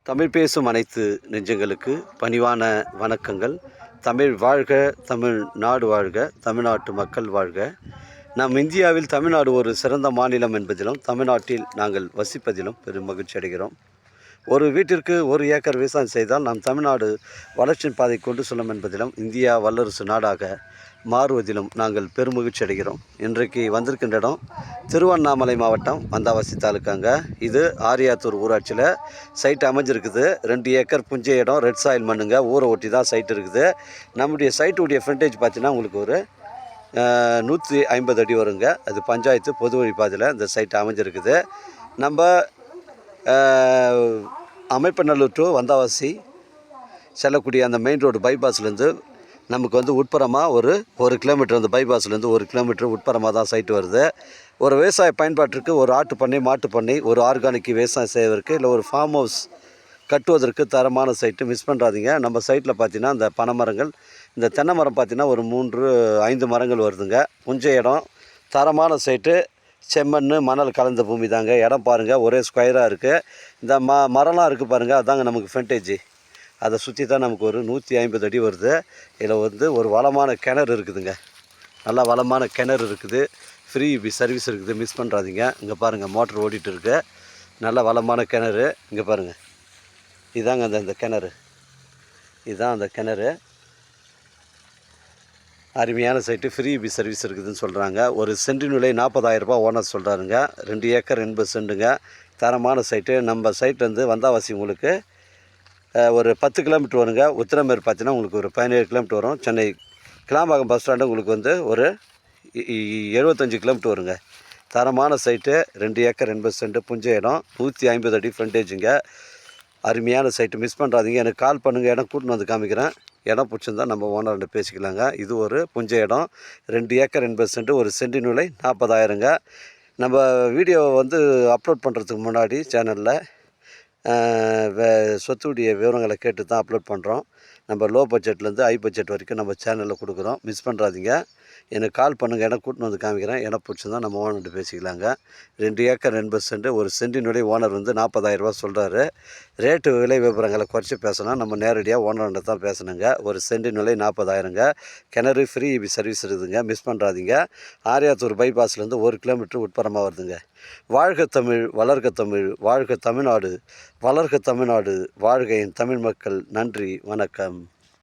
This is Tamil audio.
தமிழ் பேசும் அனைத்து நெஞ்சங்களுக்கு பணிவான வணக்கங்கள். தமிழ் வாழ்க, தமிழ் நாடு வாழ்க, தமிழ்நாட்டு மக்கள் வாழ்க. நம் இந்தியாவில் தமிழ்நாடு ஒரு சிறந்த மாநிலம் என்பதிலும் தமிழ்நாட்டில் நாங்கள் வசிப்பதிலும் பெரும் மகிழ்ச்சி அடைகிறோம். ஒரு வீட்டிற்கு 1 ஏக்கர் விவசாயம் செய்தால் நாம் தமிழ்நாடு வளர்ச்சியின் பாதை கொண்டு செல்லும் என்பதிலும் இந்தியா வல்லரசு நாடாக மாறுவதிலும் நாங்கள் பெருமகிழ்ச்சி அடைகிறோம். இன்றைக்கு வந்திருக்கின்ற இடம் திருவண்ணாமலை மாவட்டம் வந்தாவாசி தாலுக்காங்க. இது ஆரியாத்தூர் ஊராட்சியில் சைட் அமைஞ்சிருக்குது. 2 ஏக்கர் புஞ்சை இடம், ரெட் சாயில் மண்ணுங்க. ஊரை ஒட்டி தான் சைட் இருக்குது. நம்முடைய சைட்டுடைய ஃப்ரண்டேஜ் பார்த்தீங்கன்னா உங்களுக்கு ஒரு 150 அடி வருங்க. அது பஞ்சாயத்து பொது வழி பாதையில் இந்த சைட் அமைஞ்சிருக்குது. நம்ம அமைப்பநல்லூர் டு வந்தாவாசி செல்லக்கூடிய அந்த மெயின் ரோடு பைபாஸ்லேருந்து நமக்கு வந்து உட்புறமாக ஒரு கிலோமீட்டர், அந்த பைபாஸ்லேருந்து 1 கிலோமீட்டர் உட்புறமாக தான் சைட்டு வருது. ஒரு விவசாய பயன்பாட்டிற்கு ஒரு ஆட்டு பண்ணை, மாட்டு பண்ணை, ஒரு ஆர்கானிக் விவசாயம் செய்வதற்கு, இல்லை ஒரு ஃபார்ம் ஹவுஸ் கட்டுவதற்கு தரமான சைட்டு. மிஸ் பண்ணுறாதீங்க. நம்ம சைட்டில் பார்த்தீங்கன்னா இந்த பனை மரங்கள், இந்த தென்னை மரம் பார்த்தீங்கன்னா ஒரு 3-5 மரங்கள் வருதுங்க. புஞ்சை இடம், தரமான சைட்டு, செம்மண் மணல் கலந்த பூமி தாங்க. இடம் பாருங்கள், ஒரே ஸ்கொயராக இருக்குது. இந்த மரம்லாம் இருக்குது பாருங்கள், அதாங்க நமக்கு ஃப்ரண்டேஜ். அதை சுற்றி தான் நமக்கு ஒரு 150 அடி வருது. இதில் வந்து ஒரு வளமான கிணறு இருக்குதுங்க. நல்லா வளமான கிணறு இருக்குது. ஃப்ரீ சர்வீஸ் இருக்குது. மிஸ் பண்ணுறாதீங்க. இங்கே பாருங்கள், மோட்டர் ஓடிட்டு இருக்குது. நல்ல வளமான கிணறு. இங்கே பாருங்கள், இதாங்க அந்த கிணறு. இதுதான் அந்த கிணறு. அருமையான சைட்டு, ஃப்ரீ சர்வீஸ் இருக்குதுன்னு சொல்கிறாங்க. ஒரு சென்டின் விலை 40,000 ரூபாய் ஓனர் சொல்கிறாருங்க. 2 ஏக்கர் 80 சென்ட்டுங்க. தரமான சைட்டு. நம்ம சைட்லேருந்து வந்தாவாசி உங்களுக்கு ஒரு 10 கிலோமீட்டர் வருங்க. உத்திரமேர் பார்த்தீங்கன்னா உங்களுக்கு ஒரு 17 கிலோமீட்டர் வரும். சென்னை கிளாம்பாக்கம் பஸ் ஸ்டாண்டு உங்களுக்கு வந்து ஒரு 75 கிலோமீட்டர் வருங்க. தரமான சைட்டு, 2 ஏக்கர் 80 சென்ட், புஞ்சை இடம், 150 அடி ஃப்ரண்டேஜுங்க. அருமையான சைட்டு. மிஸ் பண்ணுறாதீங்க. எனக்கு கால் பண்ணுங்கள். இடம் கூட்டின்னு வந்து காமிக்கிறேன். இடம் பிடிச்சிருந்தால் நம்ம ஓனர்கிட்ட பேசிக்கலாங்க. இது ஒரு புஞ்சை இடம், 2 ஏக்கர் 80 சென்ட், ஒரு சென்டின் விலை 40,000ங்க. நம்ம வீடியோ வந்து அப்லோட் பண்ணுறதுக்கு முன்னாடி சேனலில் சொத்துடைய விவரங்களை கேட்டு தான் அப்லோட் பண்ணுறோம். நம்ம லோ பட்ஜெட்லேருந்து ஹை பட்ஜெட் வரைக்கும் நம்ம சேனலில் கொடுக்குறோம். மிஸ் பண்ணுறாதீங்க. எனக்கு கால் பண்ணுங்கள். இடம் கூட்டின்னு வந்து காமிக்கிறேன். இடம் பிடிச்சிருந்தால் நம்ம ஓனர்கிட்ட பேசிக்கலாங்க. 2 ஏக்கர் 80 சென்ட், ஒரு சென்டினுடைய ஓனர் வந்து 40,000 ரூபா சொல்கிறாரு. ரேட்டு விலை விவரங்களை குறைச்சி பேசணும். நம்ம நேரடியாக ஓனர்கிட்ட தான் பேசணுங்க. ஒரு சென்டின் விலை 40,000ங்க. கிணறு ஃப்ரீ சர்வீஸ் இருக்குதுங்க. மிஸ் பண்ணுறாதீங்க. ஆரியாத்தூர் பைபாஸ்லேருந்து 1 கிலோமீட்டர் உட்புறமாக வருதுங்க. வாழ்க தமிழ், வளர்க தமிழ், வாழ்க தமிழ்நாடு, வளர்க தமிழ்நாடு, வாழ்க என் தமிழ் மக்கள். நன்றி, வணக்கம்.